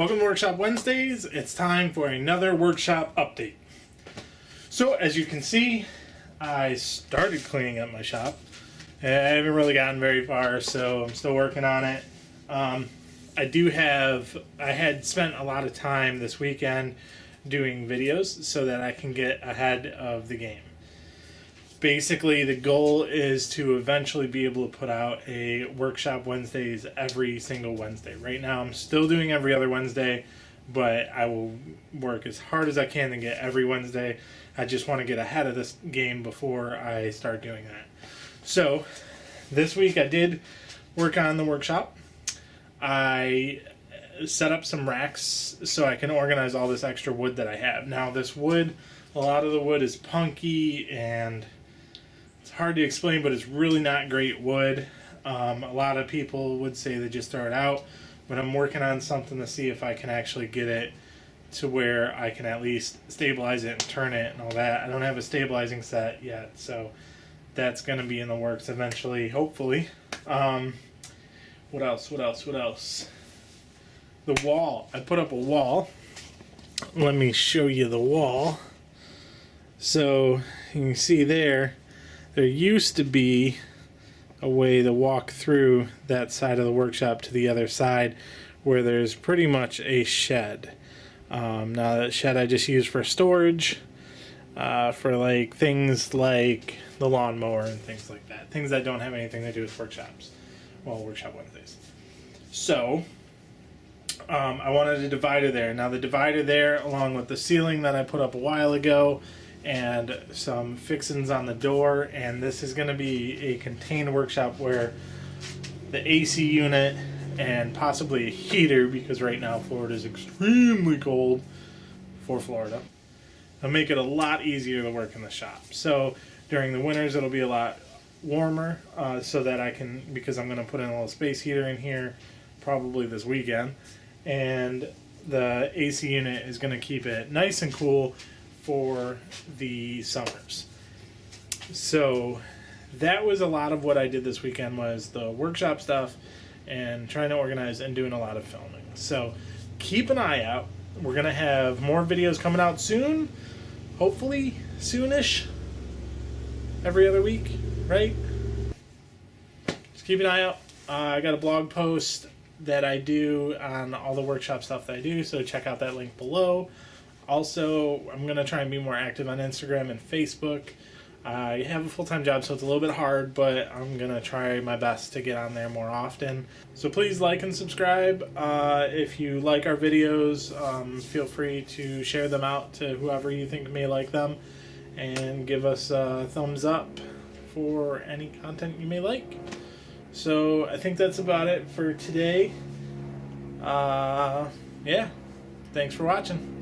Welcome to Workshop Wednesdays. It's time for another workshop update. So as you can see, I started cleaning up my shop. I haven't really gotten very far, so I'm still working on it. I had spent a lot of time this weekend doing videos so that I can get ahead of the game. Basically, the goal is to eventually be able to put out a Workshop Wednesdays every single Wednesday. Right now, I'm still doing every other Wednesday, but I will work as hard as I can to get every Wednesday. I just want to get ahead of this game before I start doing that. So, this week I did work on the workshop. I set up some racks so I can organize all this extra wood that I have. Now, this wood, a lot of the wood is punky and it's hard to explain, but it's really not great wood. A lot of people would say they just throw it out, but I'm working on something to see if I can actually get it to where I can at least stabilize it and turn it and all that. I don't have a stabilizing set yet, so that's going to be in the works eventually, hopefully. What else? The wall. I put up a wall. Let me show you the wall. So you can see there used to be a way to walk through that side of the workshop to the other side where there's pretty much a shed. Now that shed I just use for storage, for like things like the lawnmower and things like that. Things that don't have anything to do with workshops. Well, Workshop Wednesdays. So I wanted a divider there. Now the divider there, along with the ceiling that I put up a while ago, and some fixings on the door, and this is going to be a contained workshop where the AC unit and possibly a heater, because right now Florida is extremely cold for Florida, it'll make it a lot easier to work in the shop. So during the winters it'll be a lot warmer, so that I can, because I'm going to put in a little space heater in here probably this weekend, and the AC unit is going to keep it nice and cool for the summers. So that was a lot of what I did this weekend, was the workshop stuff and trying to organize and doing a lot of filming. So keep an eye out. We're going to have more videos coming out soon, hopefully soonish, every other week, right? Just keep an eye out. I got a blog post that I do on all the workshop stuff that I do, so check out that link below. Also, I'm going to try and be more active on Instagram and Facebook. I have a full-time job, so it's a little bit hard, but I'm going to try my best to get on there more often. So please like and subscribe. If you like our videos, feel free to share them out to whoever you think may like them, and give us a thumbs up for any content you may like. So I think that's about it for today. Yeah, thanks for watching.